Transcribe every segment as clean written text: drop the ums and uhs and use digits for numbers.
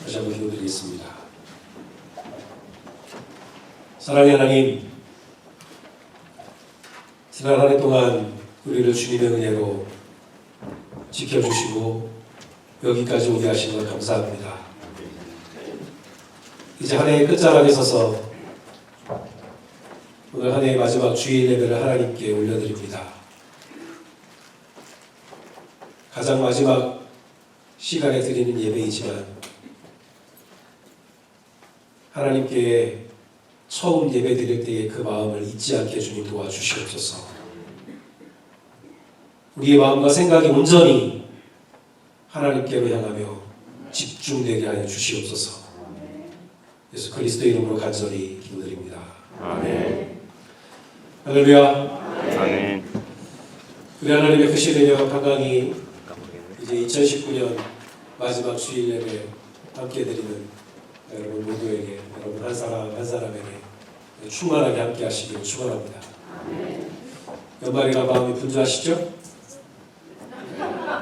다시 한번 기도드리겠습니다. 사랑의 하나님, 지난 한 해 동안 우리를 주님의 은혜로 지켜주시고 여기까지 오게 하신 것 감사합니다. 이제 한 해의 끝자락에 서서 오늘 한 해의 마지막 주일 예배를 하나님께 올려드립니다. 가장 마지막 시간에 드리는 예배이지만 하나님께 처음 예배 드릴 때의 그 마음을 잊지 않게 주님 도와주시옵소서. 우리의 마음과 생각이 온전히 하나님께로 향하며 집중되게 하여 주시옵소서. 예수 그리스도 이름으로 간절히 기도드립니다. 아멘. 할렐루야. 아멘. 우리 하나님의 크신 은혜와 평강이 이제 2019년 마지막 주일 예배 함께 드리는 여러분 모두에게, 여러분 한 사람 한 사람에게 충만하게 함께 하시기를 축원합니다. 연말이라 마음이 분주하시죠?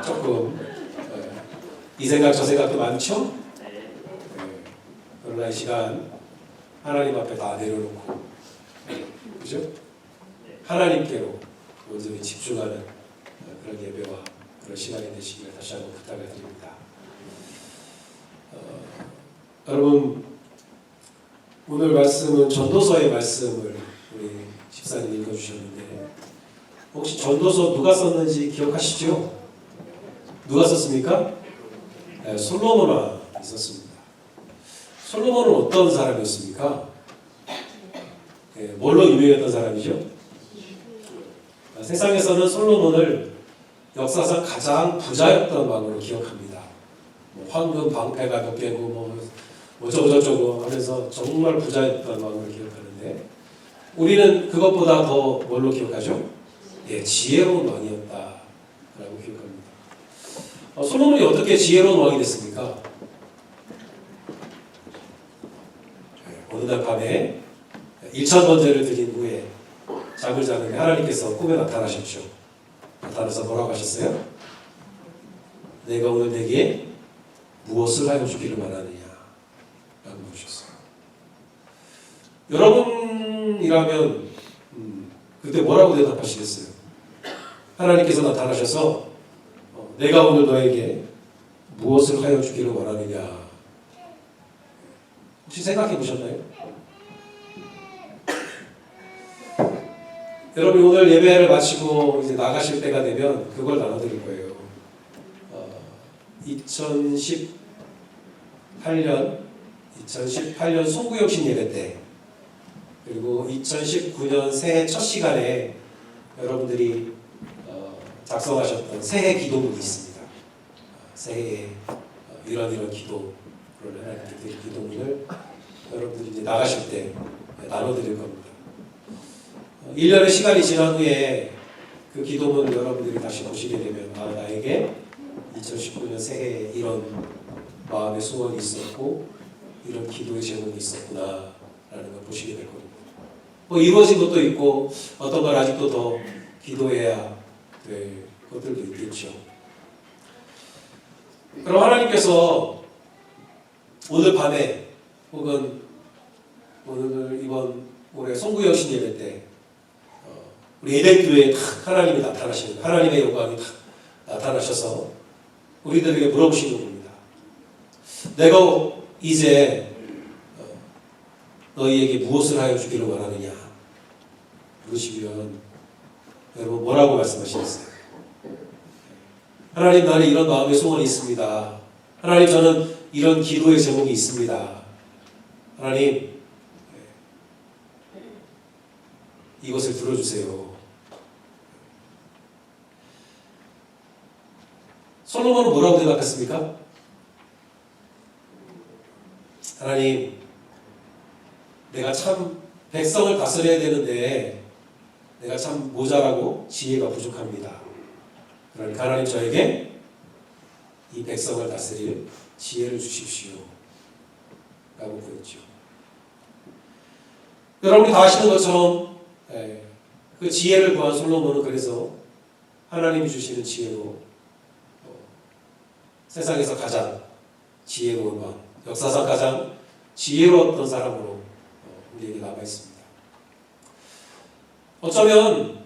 조금 이 생각 저 생각도 많죠? 그러나 이 시간 하나님 앞에 다 내려놓고, 그죠? 하나님께로 온전히 집중하는 그런 예배와 그런 시간이 되시기를 다시 한번 부탁을 드립니다. 여러분, 오늘 말씀은 전도서의 말씀을 우리 집사님 읽어주셨는데 혹시 전도서 누가 썼는지 기억하시죠? 누가 썼습니까? 네, 솔로몬 왕이 썼습니다. 솔로몬은 어떤 사람이었습니까? 네, 뭘로 유명했던 사람이죠? 세상에서는 솔로몬을 역사상 가장 부자였던 왕으로 기억합니다. 황금 방패가 몇 개고 어쩌고저쩌고 하면서 정말 부자였던 왕으로 기억하는데 우리는 그것보다 더 뭘로 기억하죠? 예, 지혜로운 왕이었다라고 기억합니다. 솔로몬이 어떻게 지혜로운 왕이 됐습니까? 어느 날 밤에 1,000번제를 드린 후에 잠을 자는데 하나님께서 꿈에 나타나셨죠. 나타나서 뭐라고 하셨어요? 내가 오늘 내게 무엇을 하여 주기를 원하느냐 라고 물으셨어요. 여러분이라면 그때 뭐라고 대답하시겠어요? 하나님께서 나타나셔서 내가 오늘 너에게 무엇을 하여 주기를 원하느냐, 혹시 생각해 보셨나요? 여러분 오늘 예배를 마치고 이제 나가실 때가 되면 그걸 나눠드릴 거예요. 2018년 송구영신 예배 때, 그리고 2019년 새해 첫 시간에 여러분들이 작성하셨던 새해 기도문이 있습니다. 새해에 이런 기도를 하나님께 드릴 기도문을 여러분들이 이제 나가실 때 나눠드릴 겁니다. 1년의 시간이 지난 후에 그 기도문을 여러분들이 다시 보시게 되면 나에게 2019년 새해에 이런 마음의 소원이 있었고 이런 기도의 제목이 있었구나 라는 걸 보시게 될 겁니다. 이루어진 것도 있고 어떤 걸 아직도 더 기도해야 될 것들도 있겠죠. 그럼 하나님께서 오늘 밤에 혹은 오늘 이번 올해 송구여신 예배 때 우리 에덴교회에 하나님이 나타나시는, 하나님의 영광이 나타나셔서 우리들에게 물어보시는 겁니다. 내가 이제 너희에게 무엇을 하여 주기를 원하느냐 물으시면 여러분 뭐라고 말씀하시겠어요? 하나님, 나는 이런 마음의 소원이 있습니다. 하나님, 저는 이런 기도의 제목이 있습니다. 하나님, 이것을 들어주세요. 솔로몬은 뭐라고 대답했습니까? 하나님, 내가 참 백성을 다스려야 되는데 내가 참 모자라고 지혜가 부족합니다. 그러니까 하나님, 저에게 이 백성을 다스릴 지혜를 주십시오 라고 구했죠. 여러분이 다 아시는 것처럼 그 지혜를 구한 솔로몬은 그래서 하나님이 주시는 지혜로 세상에서 가장 지혜로운 왕, 역사상 가장 지혜로웠던 사람으로 우리에게 남아 있습니다. 어쩌면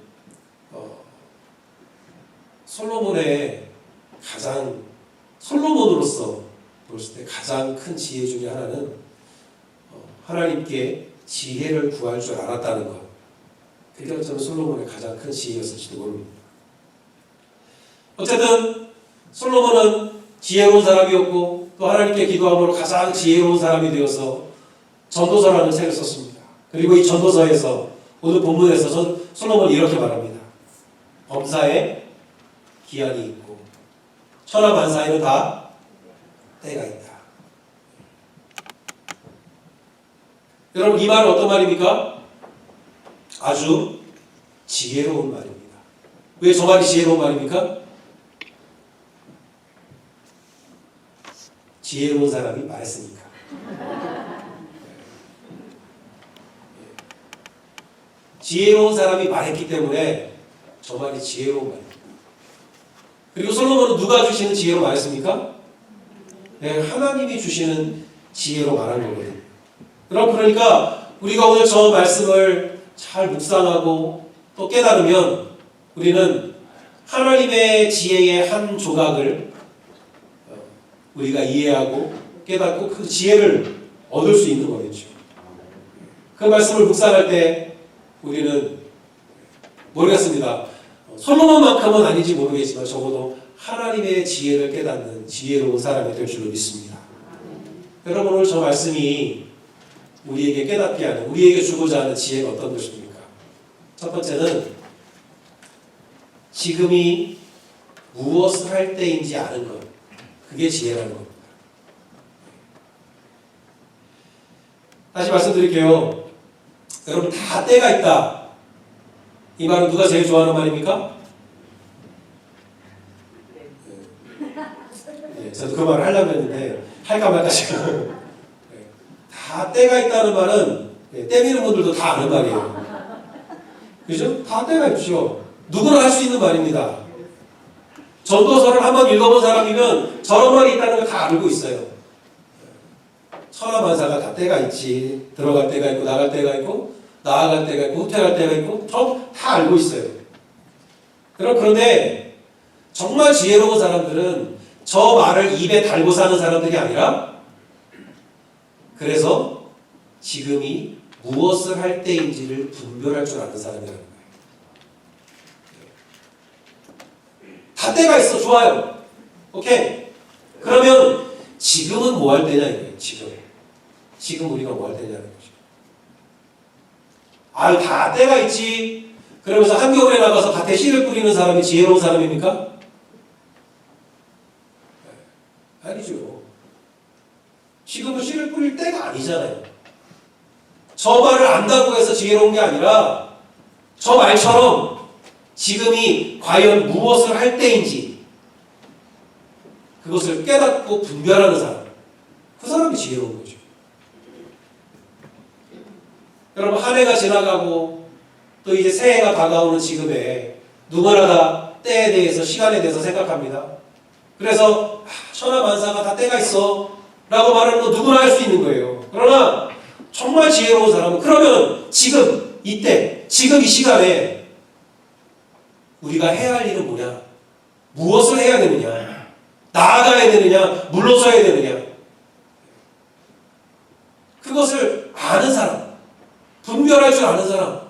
솔로몬으로서 볼 때 가장 큰 지혜 중에 하나는 하나님께 지혜를 구할 줄 알았다는 것. 그게 어쩌면 솔로몬의 가장 큰 지혜였을지도 모릅니다. 어쨌든 솔로몬은 지혜로운 사람이었고 또 하나님께 기도함으로 가장 지혜로운 사람이 되어서 전도서라는 책을 썼습니다. 그리고 이 전도서에서 오늘 본문에서 솔로몬이 이렇게 말합니다. 범사에 기한이 있고 천하 만사에는 다 때가 있다. 여러분 이 말은 어떤 말입니까? 아주 지혜로운 말입니다. 왜 저 말이 지혜로운 말입니까? 지혜로운 사람이 말했으니까. 지혜로운 사람이 말했기 때문에 저 말이 지혜로운 말입니다. 그리고 솔로몬은 누가 주시는 지혜로 말했습니까? 네, 하나님이 주시는 지혜로 말한 거거든요. 그러니까 우리가 오늘 저 말씀을 잘 묵상하고 또 깨달으면 우리는 하나님의 지혜의 한 조각을 우리가 이해하고 깨닫고 그 지혜를 얻을 수 있는 거겠죠. 그 말씀을 묵상할 때 우리는 모르겠습니다. 솔로몬만큼은 아닌지 모르겠지만 적어도 하나님의 지혜를 깨닫는 지혜로운 사람이 될 줄로 믿습니다. 여러분 오늘 저 말씀이 우리에게 깨닫게 하는, 우리에게 주고자 하는 지혜가 어떤 것입니까? 첫 번째는 지금이 무엇을 할 때인지 아는 것. 그게 지혜라는 겁니다. 다시 말씀드릴게요. 여러분 다 때가 있다. 이 말은 누가 제일 좋아하는 말입니까? 네, 저도 그 말을 하려고 했는데 할까 말까 지금. 다 때가 있다는 말은 때미는 분들도 다 아는 말이에요. 그죠? 다 때가 있죠. 누구나 할 수 있는 말입니다. 전도서를 한번 읽어본 사람이면 저런 말이 있다는 걸 다 알고 있어요. 천하만사가 다 때가 있지. 들어갈 때가 있고 나갈 때가 있고 나아갈 때가 있고 후퇴할 때가 있고 다 알고 있어요. 그런데 정말 지혜로운 사람들은 저 말을 입에 달고 사는 사람들이 아니라 그래서 지금이 무엇을 할 때인지를 분별할 줄 아는 사람이라는 거예요. 다 때가 있어. 좋아요. 오케이. 그러면 지금은 뭐 할 때냐 이거예요. 지금 우리가 뭐 할 때냐는 거죠. 다 때가 있지. 그러면서 한겨울에 나가서 밭에 씨를 뿌리는 사람이 지혜로운 사람입니까? 아니죠. 지금은 씨를 뿌릴 때가 아니잖아요. 저 말을 안다고 해서 지혜로운 게 아니라 저 말처럼 지금이 과연 무엇을 할 때인지 그것을 깨닫고 분별하는 사람, 그 사람이 지혜로운 거죠. 여러분 한 해가 지나가고 또 이제 새해가 다가오는 지금에 누구나 다 때에 대해서 시간에 대해서 생각합니다. 그래서 천하만사가 다 때가 있어 라고 말하는 거 누구나 할 수 있는 거예요. 그러나 정말 지혜로운 사람은 그러면 지금 이때 지금 이 시간에 우리가 해야 할 일은 뭐냐? 무엇을 해야 되느냐? 나아가야 되느냐? 물러서야 되느냐? 그것을 아는 사람, 분별할 줄 아는 사람,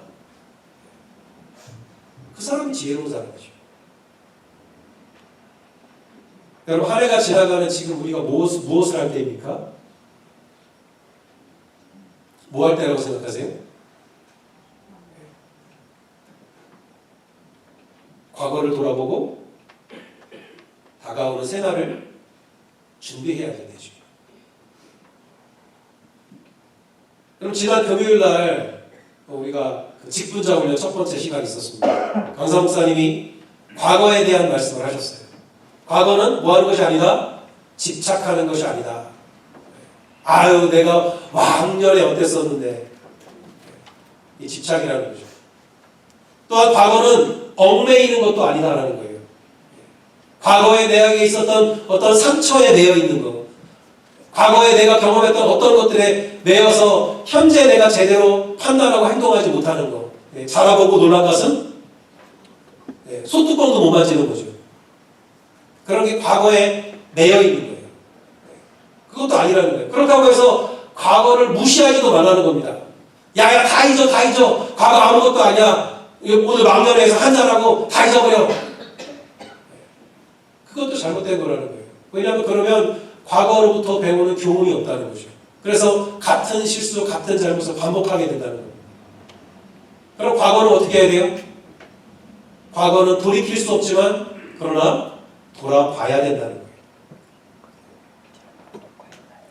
그 사람이 지혜로운 사람이죠. 여러분 한 해가 지나가는 지금 우리가 무엇을 할 때입니까? 뭐 할 때라고 생각하세요? 과거를 돌아보고 다가오는 새날을 준비해야 되죠. 그럼 지난 금요일 날 우리가 직분자 훈련 첫 번째 시간이 있었습니다. 강사 목사님이 과거에 대한 말씀을 하셨어요. 과거는 뭐 하는 것이 아니다? 집착하는 것이 아니다. 아유 내가 왕년에 어땠었는데, 이 집착이라는 거죠. 또한 과거는 얽매이는 것도 아니다라는 거예요. 과거에 내게 있었던 어떤 상처에 매여 있는 것, 과거에 내가 경험했던 어떤 것들에 매여서 현재 내가 제대로 판단하고 행동하지 못하는 거. 자라보고 놀란 것은 소뚜껑도 못 만지는 거죠. 그런 게 과거에 매여 있는 거예요. 그것도 아니라는 거예요. 그렇다고 해서 과거를 무시하지도 말라는 겁니다. 야, 다 잊어, 다 잊어. 과거 아무것도 아니야. 오늘 망년회에서 한잔하고 다 잊어버려. 그것도 잘못된 거라는 거예요. 왜냐하면 그러면 과거로부터 배우는 교훈이 없다는 거죠. 그래서 같은 실수, 같은 잘못을 반복하게 된다는 겁니다. 그럼 과거는 어떻게 해야 돼요? 과거는 돌이킬 수 없지만 그러나 돌아봐야 된다는 거예요.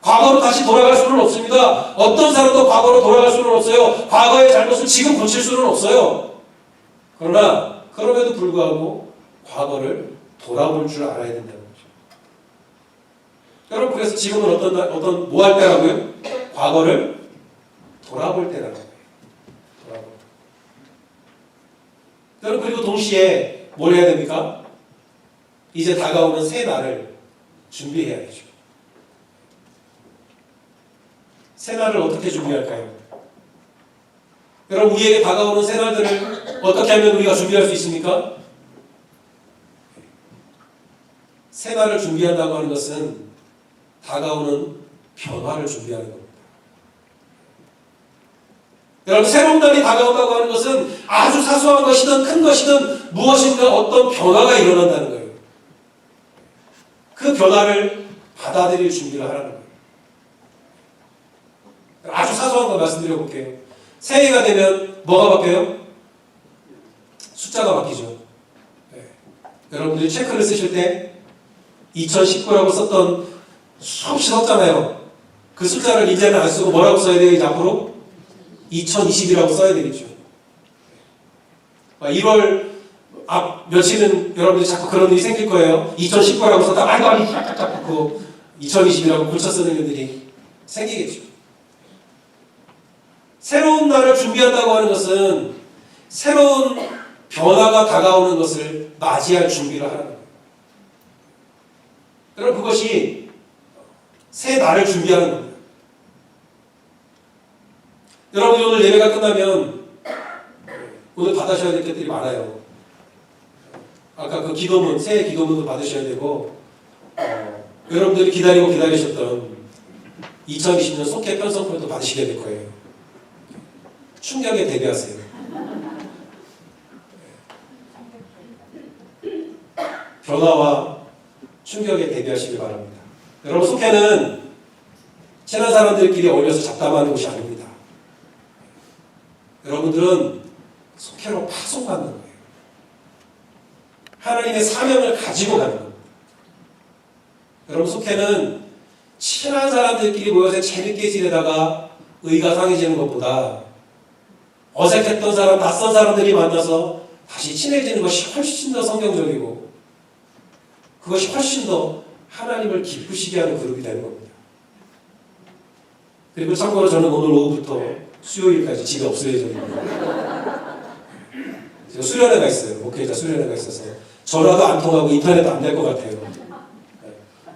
과거로 다시 돌아갈 수는 없습니다. 어떤 사람도 과거로 돌아갈 수는 없어요. 과거의 잘못을 지금 고칠 수는 없어요. 그러나 그럼에도 불구하고 과거를 돌아볼 줄 알아야 된다는 거죠. 여러분, 그래서 지금은 어떤 뭐 할 때라고요? 과거를 돌아볼 때라는 거예요. 돌아볼 때. 여러분, 그리고 동시에 뭘 해야 됩니까? 이제 다가오는 새 날을 준비해야 되죠. 새 날을 어떻게 준비할까요? 여러분, 우리에게 다가오는 새 날들을 어떻게 하면 우리가 준비할 수 있습니까? 새 날을 준비한다고 하는 것은 다가오는 변화를 준비하는 겁니다. 여러분, 새로운 날이 다가온다고 하는 것은 아주 사소한 것이든 큰 것이든 무엇인가 어떤 변화가 일어난다는 거예요. 그 변화를 받아들일 준비를 하라는 거예요. 아주 사소한 거 말씀드려 볼게요. 새해가 되면 뭐가 바뀌어요? 숫자가 바뀌죠. 네. 여러분들이 체크를 쓰실 때 2019라고 썼던 수없이 썼잖아요. 그 숫자를 이제는 안 쓰고 뭐라고 써야 돼요? 이제 앞으로 2020이라고 써야 되겠죠. 1월 앞 며칠은 여러분들이 자꾸 그런 일이 생길 거예요. 2019라고 썼다 말도 쫙쫙쫙 붙고 2020이라고 고쳐 쓰는 일들이 생기겠죠. 새로운 날을 준비한다고 하는 것은 새로운 변화가 다가오는 것을 맞이할 준비를 하는 거예요. 여러분, 그것이 새 날을 준비하는 겁니다. 여러분이 오늘 예배가 끝나면 오늘 받으셔야 될 것들이 많아요. 아까 그 기도문, 새해 기도문도 받으셔야 되고 여러분들이 기다리고 기다리셨던 2020년 속회 편성편도 받으시게 될 거예요. 충격에 대비하세요. 변화와 충격에 대비하시길 바랍니다. 여러분, 속회는 친한 사람들끼리 어울려서 잡담하는 곳이 아닙니다. 여러분들은 속회로 파송받는 거예요. 하나님의 사명을 가지고 가는 겁니다. 여러분, 속회는 친한 사람들끼리 모여서 재밌게 지내다가 의가 상해지는 것보다 어색했던 사람, 낯선 사람들이 만나서 다시 친해지는 것이 훨씬 더 성경적이고 그것이 훨씬 더 하나님을 기쁘시게 하는 그룹이 되는 겁니다. 그리고 참고로 저는 오늘 오후부터 수요일까지 집에 없을 예정입니다. 제가 수련회가 있어요. 목회자 수련회가 있어서 전화도 안 통하고 인터넷도 안 될 것 같아요.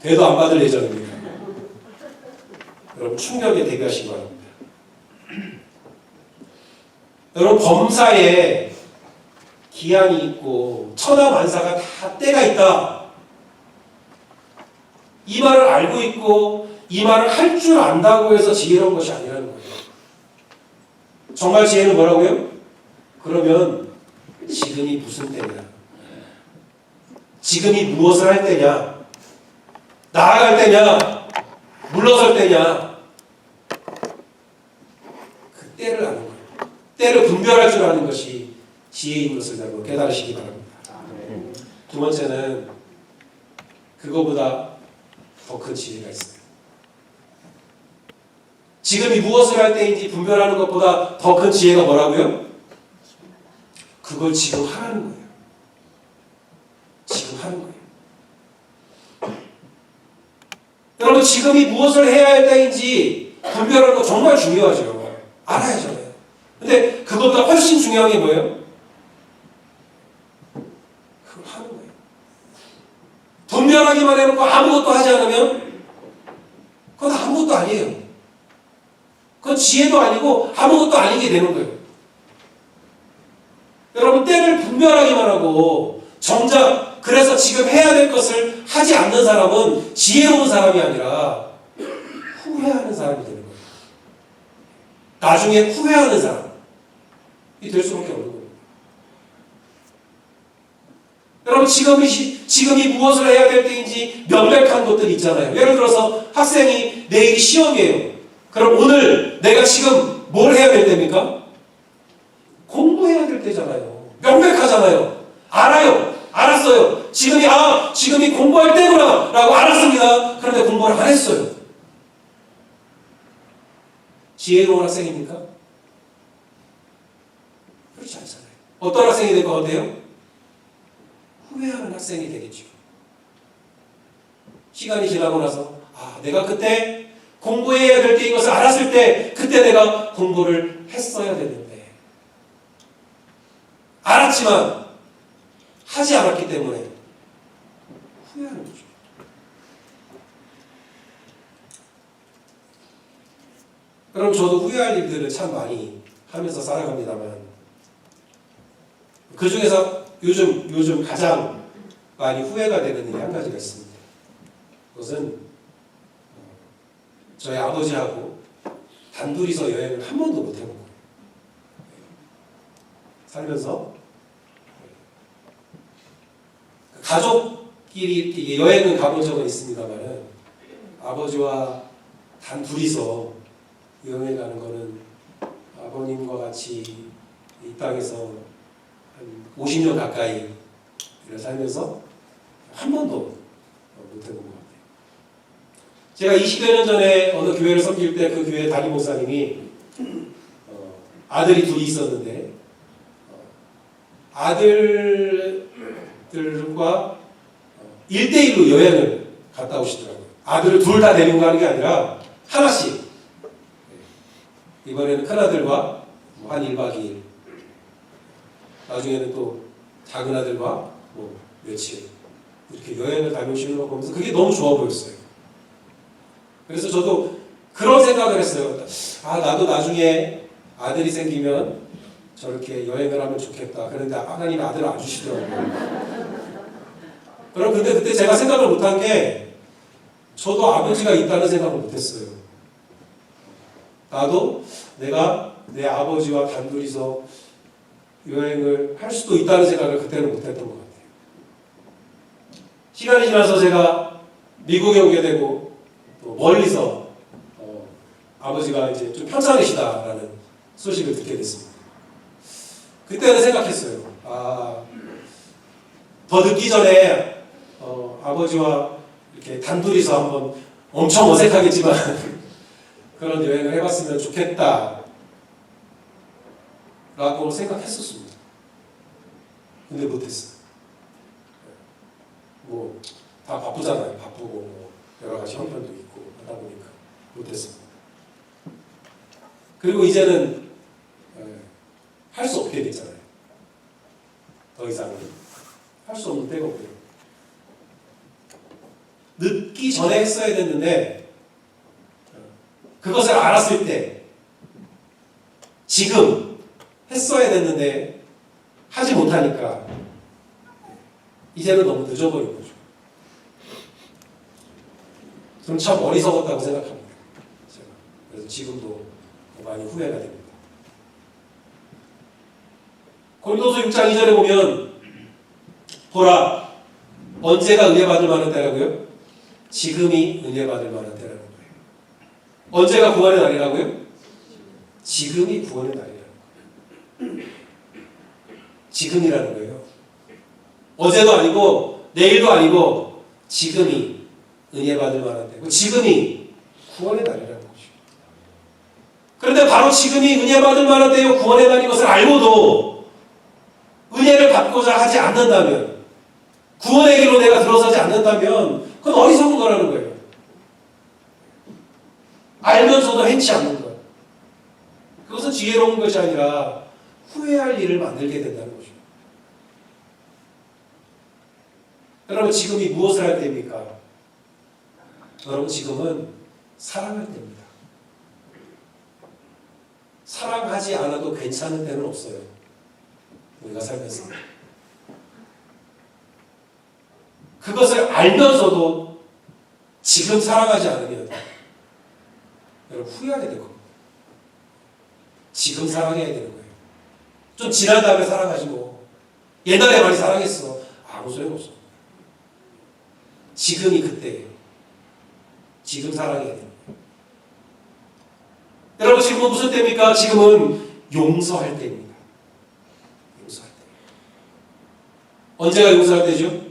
대도 안 받을 예정입니다. 여러분, 충격에 대비하시기 바랍니다. 여러분, 범사에 기한이 있고 천하만사가 다 때가 있다. 이 말을 알고 있고 이 말을 할 줄 안다고 해서 지혜로운 것이 아니라는 거예요. 정말 지혜는 뭐라고요? 그러면 지금이 무슨 때냐? 지금이 무엇을 할 때냐? 나아갈 때냐? 물러설 때냐? 그 때를 아는 거예요. 때를 분별할 줄 아는 것이 지혜인 것을 여러분 깨달으시기 바랍니다. 두 번째는 그거보다 더 큰 지혜가 있어요. 지금이 무엇을 할 때인지 분별하는 것보다 더 큰 지혜가 뭐라고요? 그걸 지금 하라는 거예요. 지금 하는 거예요. 여러분, 지금이 무엇을 해야 할 때인지 분별하는 거 정말 중요하죠. 알아야죠. 근데 그것보다 훨씬 중요한 게 뭐예요? 그걸 하는 거예요. 분별하기만 해놓고 아무것도 하지 않으면 그건 그건 지혜도 아니고 아무것도 아니게 되는 거예요. 여러분, 때를 분별하기만 하고 정작 그래서 지금 해야 될 것을 하지 않는 사람은 지혜로운 사람이 아니라 후회하는 사람이 되는 거예요. 나중에 후회하는 사람이 될 수밖에 없는 거예요. 여러분, 지금이 무엇을 해야 될 때인지 명백한 것들이 있잖아요. 예를 들어서 학생이 내일이 시험이에요. 그럼 오늘 내가 지금 뭘 해야 될 때입니까? 공부해야 될 때잖아요. 명백하잖아요. 알아요. 알았어요. 지금이 공부할 때구나 라고 알았습니다. 그런데 공부를 안 했어요. 지혜로운 학생입니까? 그렇지 않잖아요. 어떤 학생이 될 것 같아요? 후회하는 학생이 되겠죠. 시간이 지나고 나서 내가 그때 공부해야 될 때인 것을 알았을 때 그때 내가 공부를 했어야 되는데 알았지만 하지 않았기 때문에 후회하는 거죠. 그럼 저도 후회할 일들을 참 많이 하면서 살아갑니다만 그 중에서 요즘 가장 많이 후회가 되는 일이 한 가지가 있습니다. 그것은 저희 아버지하고 단둘이서 여행을 한 번도 못 해본 거예요. 살면서 가족끼리 여행은 가본 적은 있습니다만 아버지와 단둘이서 여행 가는 거는 아버님과 같이 이 땅에서 한 50년 가까이 살면서 한 번도 못 해본 것 같아요. 제가 20여 년 전에 어느 교회를 섬길 때 그 교회 담임 목사님이 아들이 둘이 있었는데 아들들과 1대1로 여행을 갔다 오시더라고요. 아들을 둘 다 데리고 가는 게 아니라 하나씩. 이번에는 큰아들과 한 1박 2일, 나중에는 또 작은 아들과 며칠 이렇게 여행을 다녀오시는 거 보면서 그게 너무 좋아 보였어요. 그래서 저도 그런 생각을 했어요. 나도 나중에 아들이 생기면 저렇게 여행을 하면 좋겠다. 그런데 하나님이 아들을 안 주시더라고요. 그럼 근데 그때 제가 생각을 못한 게 저도 아버지가 있다는 생각을 못했어요. 나도 내가 내 아버지와 단둘이서 여행을 할 수도 있다는 생각을 그때는 못했던 것 같아요. 시간이 지나서 제가 미국에 오게 되고 또 멀리서 아버지가 이제 좀 편찮으시다라는 소식을 듣게 됐습니다. 그때는 생각했어요. 더 늦기 전에 아버지와 이렇게 단둘이서 한번 엄청 어색하겠지만 그런 여행을 해봤으면 좋겠다 라고 생각했었습니다. 근데 못했어요. 다 바쁘잖아요. 바쁘고 여러 가지 형편도 있고 하다 보니까 못했습니다. 그리고 이제는 할 수 없게 됐잖아요. 더 이상은 할 수 없는 때가 없고요. 늦기 전에 했어야 됐는데 그것을 알았을 때 지금 했어야 됐는데 하지 못하니까 이제는 너무 늦어버린 거죠. 저는 참 어리석었다고 생각합니다. 제가. 그래서 지금도 많이 후회가 됩니다. 고린도서 6장 2절에 보면 보라, 언제가 은혜 받을 만한 때라고요? 지금이 은혜 받을 만한 때라는 거예요. 언제가 구원의 날이라고요? 지금이 구원의 날이라는 거예요. 지금이라는 거예요. 어제도 아니고 내일도 아니고 지금이 은혜 받을 만한 때고 지금이 구원의 날이라는 거죠. 그런데 바로 지금이 은혜 받을 만한 때요 구원의 날인 것을 알고도 은혜를 받고자 하지 않는다면 구원의 길로 내가 들어서지 않는다면 그건 어리석은 거라는 거예요. 알면서도 행치 않는 거예요. 그것은 지혜로운 것이 아니라 후회할 일을 만들게 된다는 거죠. 여러분 지금이 무엇을 할 때입니까? 여러분 지금은 사랑할 때입니다. 사랑하지 않아도 괜찮은 때는 없어요. 우리가 살면서. 그것을 알면서도 지금 사랑하지 않으면 여러분 후회하게 될 겁니다. 지금 사랑해야 되는 거예요. 좀 지난 다음에 사랑하지 뭐. 옛날에 많이 사랑했어. 아무 소용없어. 지금이 그때예요. 지금 사랑해야 돼요. 여러분 지금은 무슨 때입니까? 지금은 용서할 때입니다. 용서할 때. 언제가 용서할 때죠?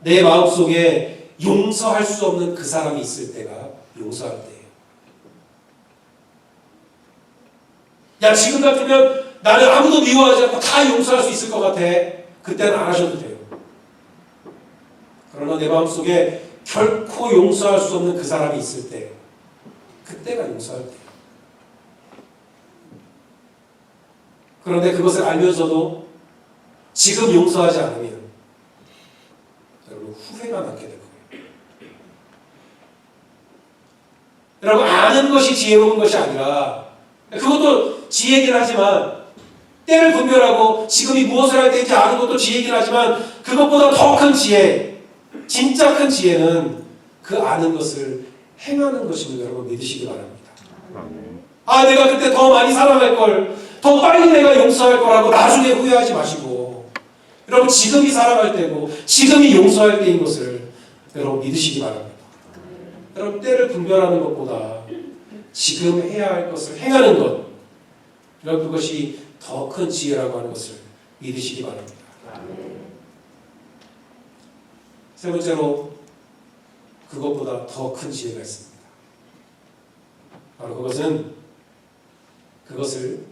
내 마음속에 용서할 수 없는 그 사람이 있을 때가 용서할 때예요. 야, 지금 같으면 나는 아무도 미워하지 않고 다 용서할 수 있을 것 같아. 그때는 안 하셔도 돼요. 그러나 내 마음속에 결코 용서할 수 없는 그 사람이 있을 때, 그때가 용서할 때예요. 그런데 그것을 알면서도 지금 용서하지 않으면 여러분 후회가 남게 될 거예요. 여러분 아는 것이 지혜로운 것이 아니라, 그것도 지혜이긴 하지만, 때를 분별하고 지금이 무엇을 할 때인지 아는 것도 지혜이긴 하지만, 그것보다 더 큰 지혜, 진짜 큰 지혜는 그 아는 것을 행하는 것임을 여러분 믿으시기 바랍니다. 아, 내가 그때 더 많이 사랑할 걸, 더 빨리 내가 용서할 거라고 나중에 후회하지 마시고, 여러분 지금이 사랑할 때고 지금이 용서할 때인 것을 여러분 믿으시기 바랍니다. 여러분 때를 분별하는 것보다 지금 해야 할 것을 행하는 것, 여러분 그것이 더 큰 지혜라고 하는 것을 믿으시기 바랍니다. 세 번째로 그것보다 더 큰 지혜가 있습니다. 바로 그것을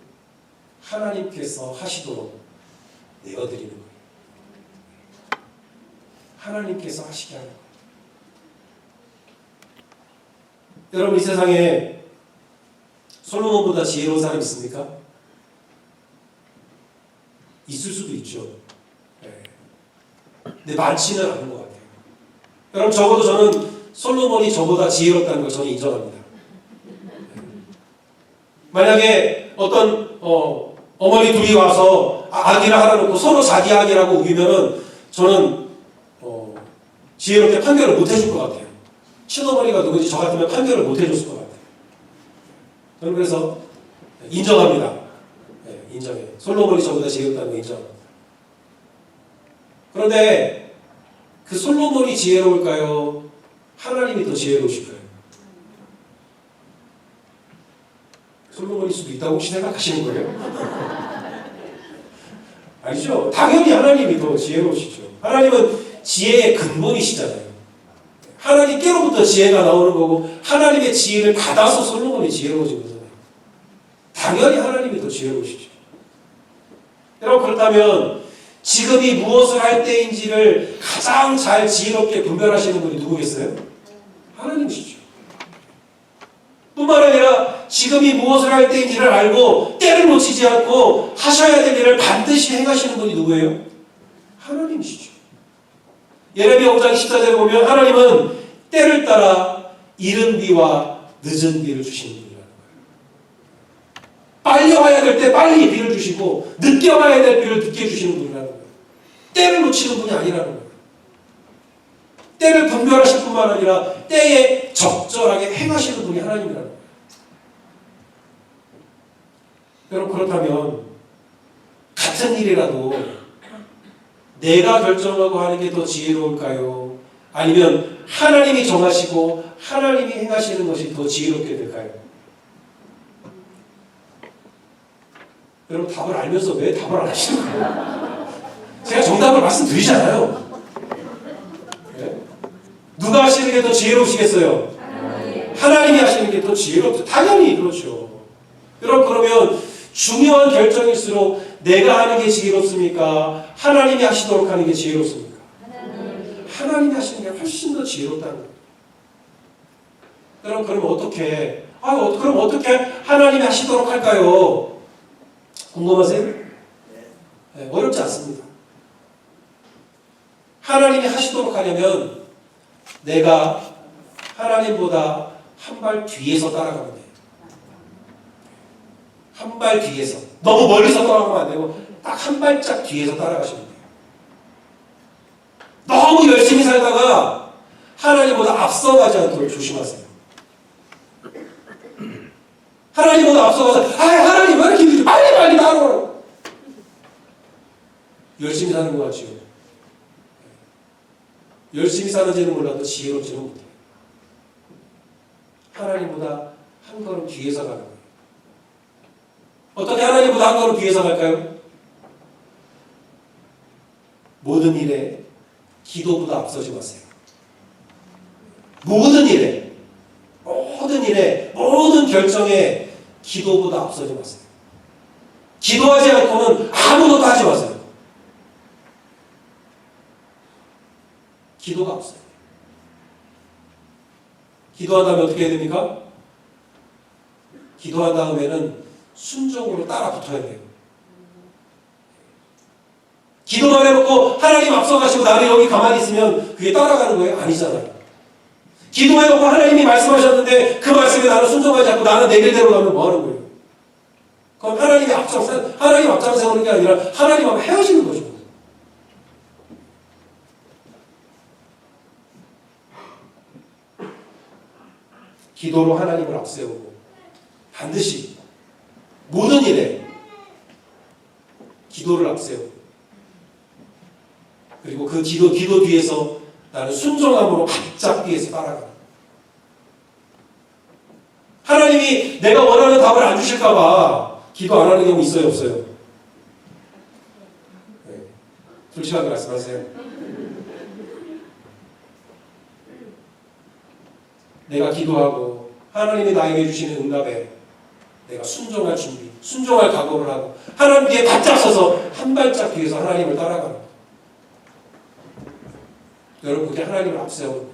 하나님께서 하시도록 내어드리는 거예요. 하나님께서 하시게 하는 거예요. 여러분 이 세상에 솔로몬보다 지혜로운 사람 있습니까? 있을 수도 있죠. 근데 많지는 않은 것 같아요. 여러분 적어도 저는 솔로몬이 저보다 지혜롭다는 걸 저는 인정합니다. 만약에 어떤 어머니 둘이 와서 아기를 하나 놓고 서로 자기 아기라고 우기면은 저는 지혜롭게 판결을 못 해줄 것 같아요. 친어머니가 누구지 저 같으면 판결을 못 해줬을 것 같아요. 저는 그래서 인정합니다. 인정해요. 솔로몬이 저보다 지혜롭다는 거 인정합니다. 그런데 그 솔로몬이 지혜로울까요? 하나님이 더 지혜로우실까요? 솔로몬일 수도 있다고 혹시 생각하시는 거예요? 아니죠. 당연히 하나님이 더 지혜로우시죠. 하나님은 지혜의 근본이시잖아요. 하나님께로부터 지혜가 나오는 거고 하나님의 지혜를 받아서 솔로몬이 지혜로워진 거잖아요. 당연히 하나님이 더 지혜로우시죠. 여러분 그렇다면 지금이 무엇을 할 때인지를 가장 잘 지혜롭게 분별하시는 분이 누구겠어요? 하나님이시죠. 뿐만 아니라 지금이 무엇을 할 때인지를 알고 때를 놓치지 않고 하셔야 될 일을 반드시 행하시는 분이 누구예요? 하나님이시죠. 예레미야 5장 14절에 보면 하나님은 때를 따라 이른 비와 늦은 비를 주시는 분이라는 거예요. 빨리 와야 될 때 빨리 비를 주시고 늦게 와야 될 비를 늦게 주시는 분이라는 거예요. 때를 놓치는 분이 아니라는 거예요. 때를 분별하실 뿐만 아니라 때에 적절하게 행하시는 분이 하나님이라는 거예요. 여러분 그렇다면 같은 일이라도 내가 결정하고 하는 게 더 지혜로울까요? 아니면 하나님이 정하시고 하나님이 행하시는 것이 더 지혜롭게 될까요? 여러분 답을 알면서 왜 답을 안 하시는 거예요? 제가 정답을 말씀드리잖아요. 네? 누가 하시는 게 더 지혜로우시겠어요? 하나님이 하시는 게 더 지혜롭죠. 당연히 그렇죠. 여러분 그러면 중요한 결정일수록 내가 하는 게 지혜롭습니까? 하나님이 하시도록 하는 게 지혜롭습니까? 하나님이 하시는 게 훨씬 더 지혜롭다는 거예요. 여러분 그럼 어떻게 그럼 어떻게 하나님이 하시도록 할까요? 궁금하세요? 네, 어렵지 않습니다. 하나님이 하시도록 하려면 내가 하나님보다 한 발 뒤에서 따라가면 돼요. 한 발 뒤에서, 너무 멀리서 따라가면 안 되고 딱 한 발짝 뒤에서 따라가시면 돼요. 너무 열심히 살다가 하나님보다 앞서가지 않도록 조심하세요. 하나님보다 앞서가서 하나님 왜 이렇게 힘들지? 빨리 따라오라고. 열심히 사는 것 같지요. 열심히 사는지는 몰라도 지혜롭지는 못해요. 하나님보다 한 걸음 뒤에서 가는 거예요. 어떻게 하나님보다 한 걸음 뒤에서 갈까요? 모든 일에 기도보다 앞서지 마세요. 모든 일에, 모든 결정에 기도보다 앞서지 마세요. 기도하지 않고는 아무것도 하지 마세요. 기도가 없어요. 기도한 다음에 어떻게 해야 됩니까? 기도한 다음에는 순종으로 따라 붙어야 돼요. 기도만 해놓고 하나님 앞서가시고 나는 여기 가만히 있으면 그게 따라가는 거예요? 아니잖아요. 기도해놓고 하나님이 말씀하셨는데 그 말씀에 나는 순종하지 않고 나는 내 길대로 가면 뭐 하는 거예요? 그럼 하나님 앞장 세우는 게 아니라 하나님하고 헤어지는 거죠. 기도로 하나님을 앞세우고 반드시 모든 일에 기도를 앞세우고 그리고 그 기도 뒤에서 나는 순종함으로 바짝 뒤에서 따라가. 하나님이 내가 원하는 답을 안 주실까봐 기도 안 하는 경우 있어요, 없어요? 네. 솔직하게 말씀하세요. 내가 기도하고 하나님이 나에게 주시는 응답에 내가 순종할 준비, 순종할 각오를 하고 하나님 뒤에 바짝 서서 한 발짝 뒤에서 하나님을 따라가는 거예요. 여러분 그게 하나님을 앞세우는 거예요.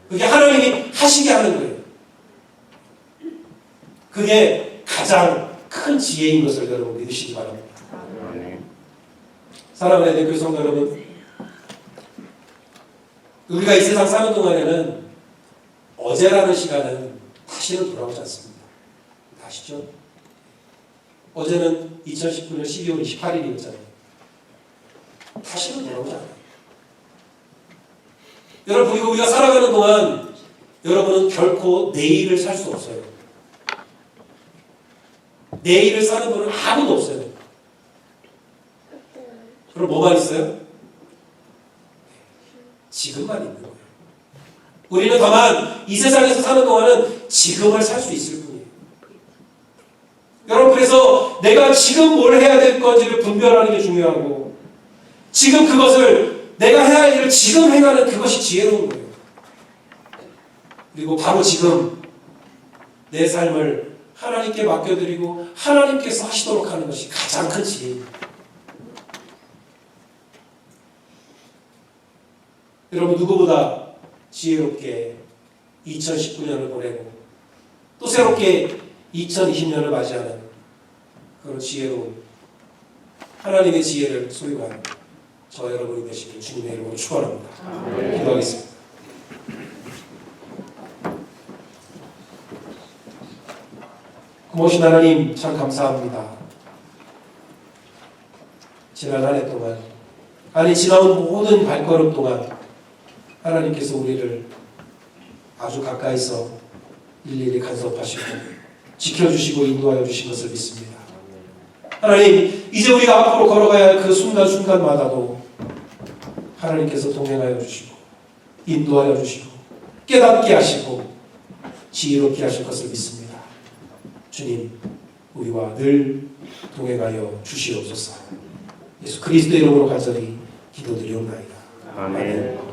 그게 하나님이 하시게 하는 거예요. 그게 가장 큰 지혜인 것을 여러분 믿으시기 바랍니다. 사랑하는 애들 성도 여러분, 우리가 이 세상 사는 동안에는 어제라는 시간은 다시는 돌아오지 않습니다. 아시죠? 어제는 2019년 12월 28일이었잖아요. 다시는 돌아오지 않아요. 여러분, 우리가 살아가는 동안 여러분은 결코 내일을 살 수 없어요. 내일을 사는 분은 아무도 없어요. 그럼 뭐만 있어요? 지금만 있는 거예요. 우리는 다만 이 세상에서 사는 동안은 지금을 살 수 있을 뿐이에요. 여러분, 그래서 내가 지금 뭘 해야 될 건지를 분별하는 게 중요하고 지금 그것을 내가 해야 할 일을 지금 행하는 그것이 지혜로운 거예요. 그리고 바로 지금 내 삶을 하나님께 맡겨드리고 하나님께서 하시도록 하는 것이 가장 큰 지혜입니다. 여러분, 누구보다 지혜롭게 2019년을 보내고 또 새롭게 2020년을 맞이하는 그런 지혜로운 하나님의 지혜를 소유한 저 여러분이 되시길 주님의 이름으로 축원합니다. 기도하겠습니다. 고마우신 하나님 참 감사합니다. 지난 한 해 동안 지나온 모든 발걸음 동안 하나님께서 우리를 아주 가까이서 일일이 간섭하시고 지켜주시고 인도하여 주신 것을 믿습니다. 하나님, 이제 우리가 앞으로 걸어가야 할 그 순간순간마다도 하나님께서 동행하여 주시고 인도하여 주시고 깨닫게 하시고 지혜롭게 하실 것을 믿습니다. 주님, 우리와 늘 동행하여 주시옵소서. 예수 그리스도의 이름으로 간절히 기도드리옵나이다. 아멘.